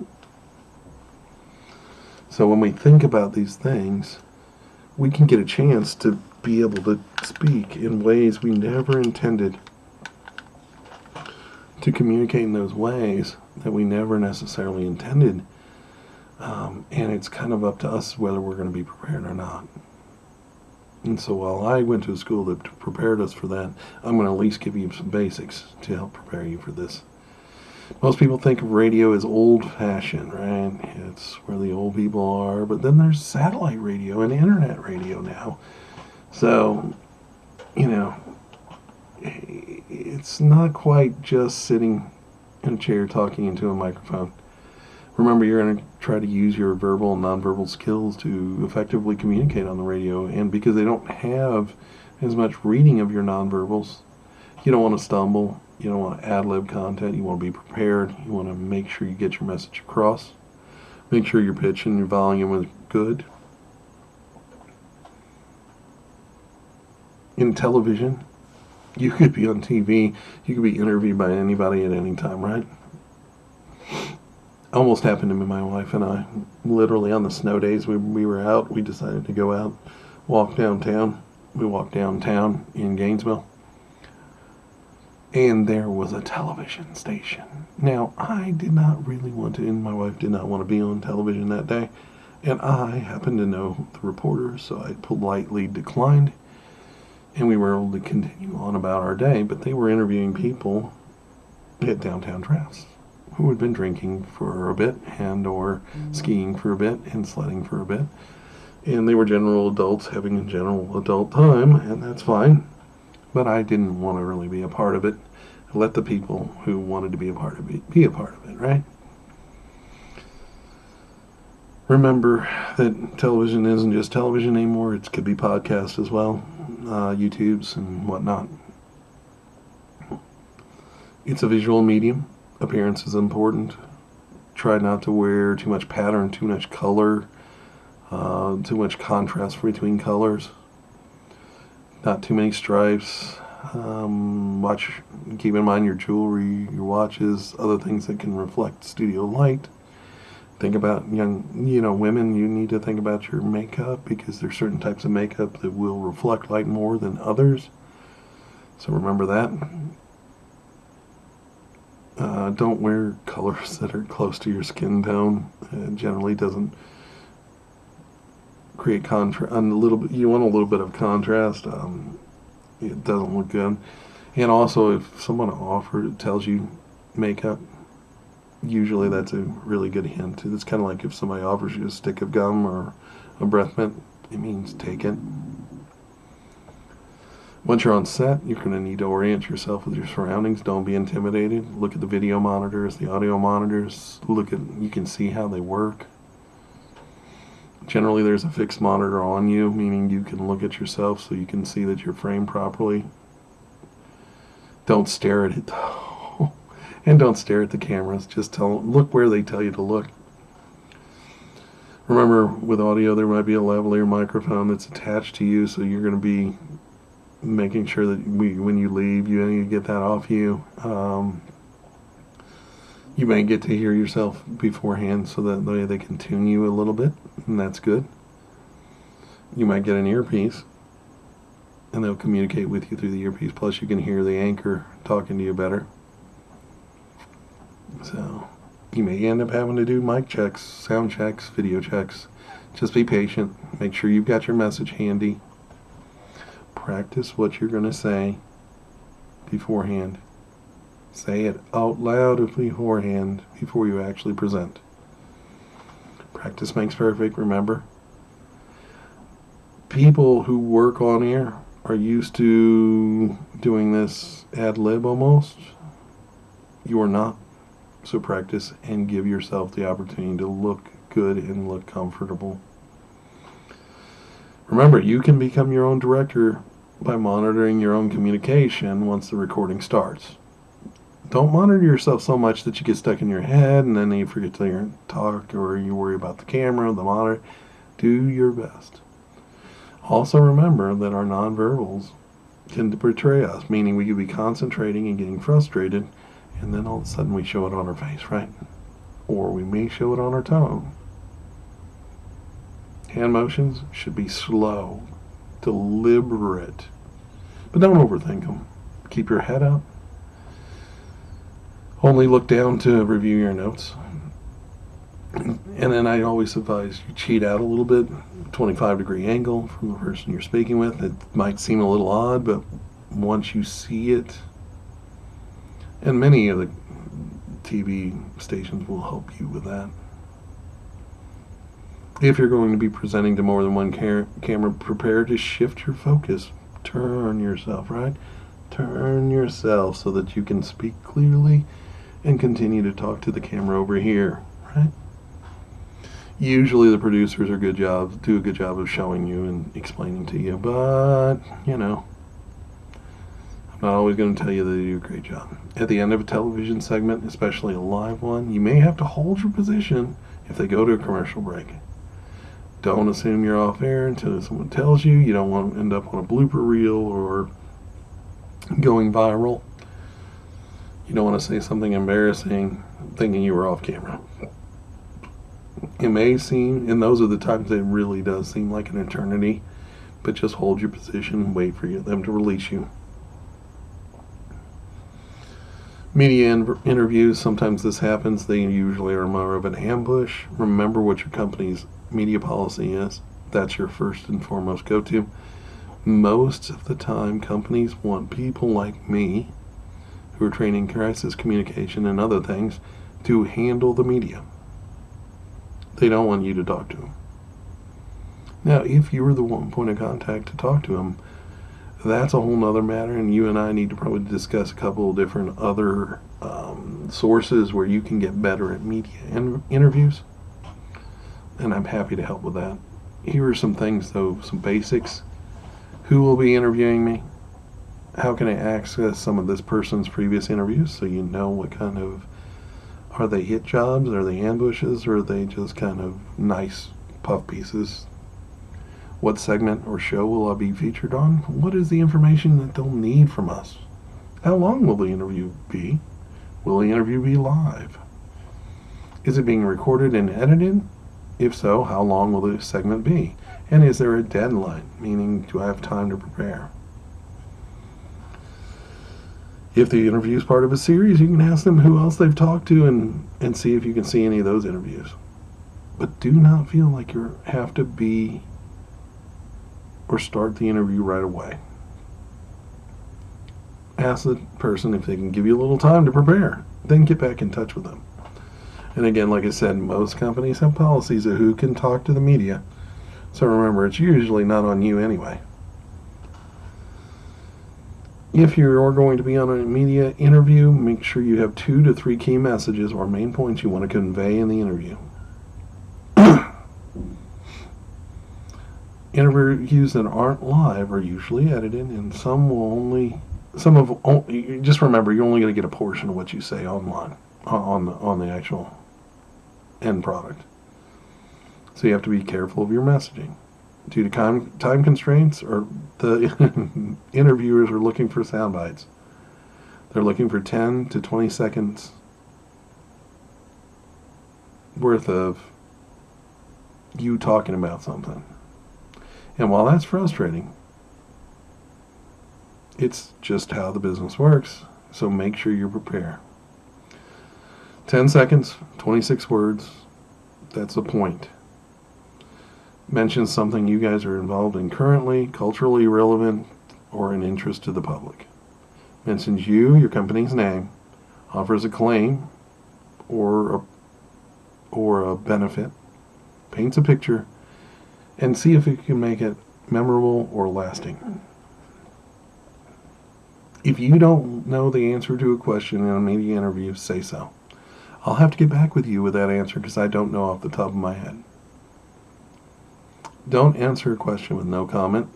Speaker 1: So when we think about these things, we can get a chance to be able to speak in ways we never intended, to communicate in those ways that we never necessarily intended. And it's kind of up to us whether we're going to be prepared or not. And so while I went to a school that prepared us for that, I'm going to at least give you some basics to help prepare you for this. Most people think of radio as old-fashioned, right? It's where the old people are. But then there's satellite radio and internet radio now. So, it's not quite just sitting in a chair talking into a microphone. Remember, you're going to try to use your verbal and nonverbal skills to effectively communicate on the radio. And because they don't have as much reading of your nonverbals, you don't want to stumble. You don't want to ad-lib content. You want to be prepared. You want to make sure you get your message across. Make sure your pitch and your volume is good. In television, you could be on TV. You could be interviewed by anybody at any time, right? Almost happened to me, my wife and I. Literally on the snow days we were out, we decided to go out, walk downtown. We walked downtown in Gainesville. And there was a television station. Now, I did not really want to, and my wife did not want to be on television that day. And I happened to know the reporter, so I politely declined. And we were able to continue on about our day. But they were interviewing people at downtown Traps who had been drinking for a bit and or skiing for a bit and sledding for a bit. And they were general adults having a general adult time, and that's fine. But I didn't want to really be a part of it. Let the people who wanted to be a part of it be a part of it, right? Remember that television isn't just television anymore. It could be podcast as well, YouTubes and whatnot. It's a visual medium. Appearance is important. Try not to wear too much pattern, too much color, too much contrast between colors. Not too many stripes. Keep in mind your jewelry, your watches, other things that can reflect studio light. Think about young, women. You need to think about your makeup because there's certain types of makeup that will reflect light more than others. So remember that. Don't wear colors that are close to your skin tone. It generally doesn't create contrast. You want a little bit of contrast. It doesn't look good. And also, if someone tells you makeup, usually that's a really good hint. It's kind of like if somebody offers you a stick of gum or a breath mint, it means take it. Once you're on set, you're going to need to orient yourself with your surroundings. Don't be intimidated. Look at the video monitors, the audio monitors. You can see how they work. Generally, there's a fixed monitor on you, meaning you can look at yourself so you can see that you're framed properly. Don't stare at it, though. And don't stare at the cameras. Just look where they tell you to look. Remember, with audio, there might be a lavalier microphone that's attached to you, so you're going to be making sure that when you leave, you get that off you. You may get to hear yourself beforehand, so that way they can tune you a little bit, and that's good. You might get an earpiece, and they'll communicate with you through the earpiece. Plus, you can hear the anchor talking to you better. So, you may end up having to do mic checks, sound checks, video checks. Just be patient. Make sure you've got your message handy. Practice what you're going to say beforehand. Say it out loud beforehand before you actually present. Practice makes perfect, remember. People who work on air are used to doing this ad lib almost. You are not. So practice and give yourself the opportunity to look good and look comfortable. Remember, you can become your own director by monitoring your own communication once the recording starts. Don't monitor yourself so much that you get stuck in your head and then you forget to talk, or you worry about the camera, the monitor. Do your best. Also remember that our nonverbals can betray us, meaning we could be concentrating and getting frustrated, and then all of a sudden we show it on our face, right? Or we may show it on our tone. Hand motions should be slow, deliberate, but don't overthink them. Keep your head up. Only look down to review your notes. And then I always advise you cheat out a little bit. 25-degree angle from the person you're speaking with. It might seem a little odd, but once you see it, and many of the TV stations will help you with that. If you're going to be presenting to more than one camera, prepare to shift your focus. Turn yourself, right? Turn yourself so that you can speak clearly and continue to talk to the camera over here, right? Usually the producers do a good job of showing you and explaining to you, but, I'm not always going to tell you that they do a great job. At the end of a television segment, especially a live one, you may have to hold your position if they go to a commercial break. Don't assume you're off air until someone tells you. You don't want to end up on a blooper reel or going viral. You don't want to say something embarrassing thinking you were off camera. It may seem, and those are the times it really does seem like an eternity, but just hold your position, wait for them to release you. Media interviews, sometimes this happens. They usually are more of an ambush. Remember what your company's media policy is. That's your first and foremost go-to. Most of the time, companies want people like me, who are trained in crisis communication and other things, to handle the media. They don't want you to talk to them. Now, if you were the one point of contact to talk to them, that's a whole nother matter, and you and I need to probably discuss a couple of different other sources where you can get better at media interviews, and I'm happy to help with that. Here are some things, though, some basics. Who will be interviewing me? How can I access some of this person's previous interviews so you know what kind of, are they hit jobs, are they ambushes, or are they just kind of nice puff pieces? What segment or show will I be featured on? What is the information that they'll need from us? How long will the interview be? Will the interview be live? Is it being recorded and edited? If so, how long will the segment be? And is there a deadline? Meaning, do I have time to prepare? If the interview is part of a series, you can ask them who else they've talked to and see if you can see any of those interviews. But do not feel like you have to be or start the interview right away. Ask the person if they can give you a little time to prepare. Then get back in touch with them. And again, like I said, most companies have policies of who can talk to the media. So remember, it's usually not on you anyway. If you are going to be on a media interview, make sure you have 2 to 3 key messages or main points you want to convey in the interview. Interviews that aren't live are usually edited, and just remember, you're only going to get a portion of what you say online, on the actual end product. So you have to be careful of your messaging. Due to time constraints, or the interviewers are looking for sound bites. They're looking for 10 to 20 seconds worth of you talking about something. And while that's frustrating, it's just how the business works. So make sure you prepare. 10 seconds, 26 words, that's the point. Mention something you guys are involved in currently, culturally relevant, or an interest to the public. Mentions you, your company's name, offers a claim or a benefit, paints a picture, and see if it can make it memorable or lasting. If you don't know the answer to a question in a media interview, say so. I'll have to get back with you with that answer because I don't know off the top of my head. Don't answer a question with no comment,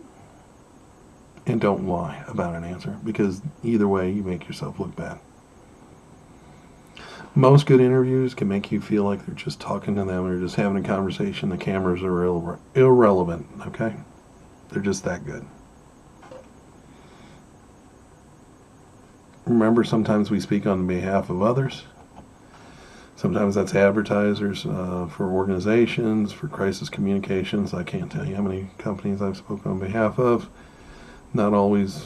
Speaker 1: and don't lie about an answer, because either way you make yourself look bad. Most good interviews can make you feel like they're just talking to them or just having a conversation. The cameras are irrelevant, okay? They're just that good. Remember, sometimes we speak on behalf of others. Sometimes that's advertisers for organizations, for crisis communications. I can't tell you how many companies I've spoken on behalf of. Not always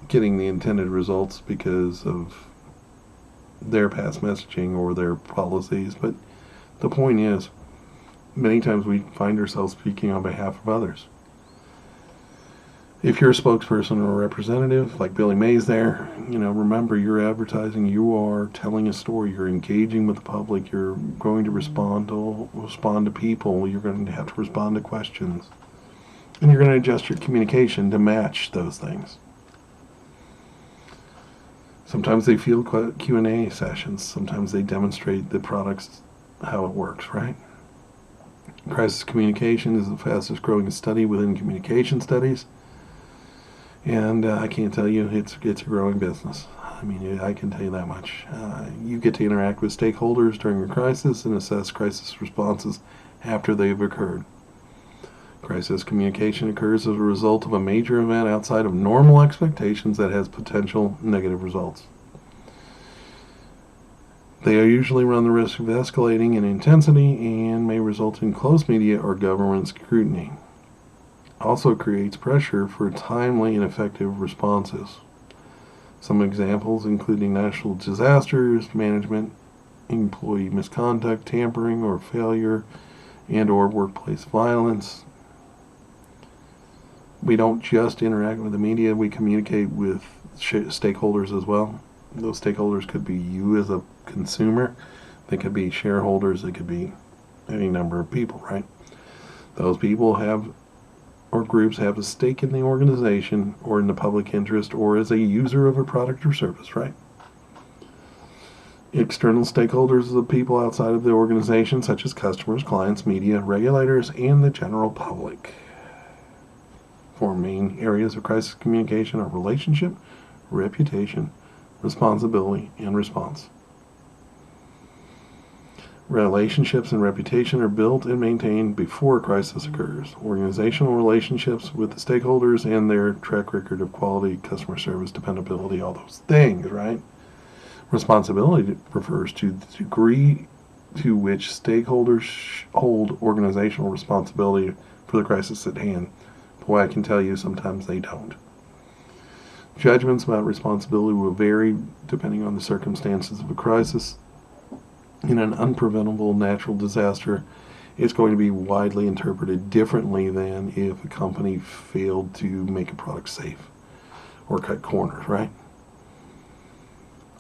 Speaker 1: getting the intended results because of their past messaging or their policies. But the point is, many times we find ourselves speaking on behalf of others. If you're a spokesperson or a representative, like Billy Mays there, remember, you're advertising, you are telling a story, you're engaging with the public, you're going to respond to people, you're going to have to respond to questions, and you're going to adjust your communication to match those things. Sometimes they field Q&A sessions, sometimes they demonstrate the products, how it works, right? Crisis communication is the fastest growing study within communication studies. And I can't tell you, it's a growing business. I mean, I can tell you that much. You get to interact with stakeholders during a crisis and assess crisis responses after they've occurred. Crisis communication occurs as a result of a major event outside of normal expectations that has potential negative results. They usually run the risk of escalating in intensity and may result in close media or government scrutiny. Also creates pressure for timely and effective responses. Some examples including national disasters, management, employee misconduct, tampering or failure, and or workplace violence. We don't just interact with the media, we communicate with stakeholders as well. Those stakeholders could be you as a consumer, they could be shareholders, they could be any number of people, right? Those people or groups have a stake in the organization or in the public interest or as a user of a product or service, right? External stakeholders are the people outside of the organization, such as customers, clients, media, regulators, and the general public. Four main areas of crisis communication are relationship, reputation, responsibility, and response. Relationships and reputation are built and maintained before a crisis occurs. Organizational relationships with the stakeholders and their track record of quality, customer service, dependability, all those things, right? Responsibility refers to the degree to which stakeholders hold organizational responsibility for the crisis at hand. Boy, I can tell you sometimes they don't. Judgments about responsibility will vary depending on the circumstances of a crisis. In an unpreventable natural disaster, it's going to be widely interpreted differently than if a company failed to make a product safe or cut corners, right?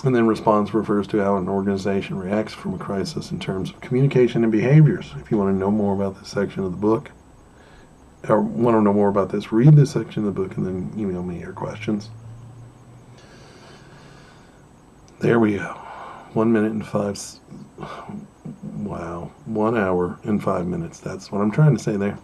Speaker 1: And then response refers to how an organization reacts from a crisis in terms of communication and behaviors. If you want to know more about this section of the book, or want to know more about this, read this section of the book and then email me your questions. There we go. 1 minute and 1 hour and 5 minutes. That's what I'm trying to say there.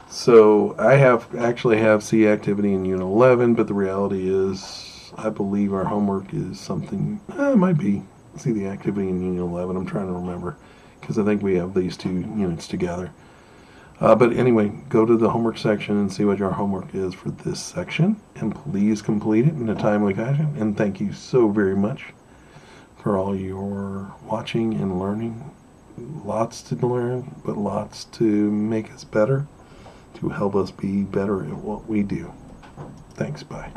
Speaker 1: So I actually have C activity in Unit 11, but the reality is I believe our homework is something, it might be C the activity in Unit 11. I'm trying to remember. because I think we have these 2 units together. But anyway, go to the homework section and see what your homework is for this section, and please complete it in a timely fashion. And thank you so very much for all your watching and learning. Lots to learn, but lots to make us better, to help us be better at what we do. Thanks, bye.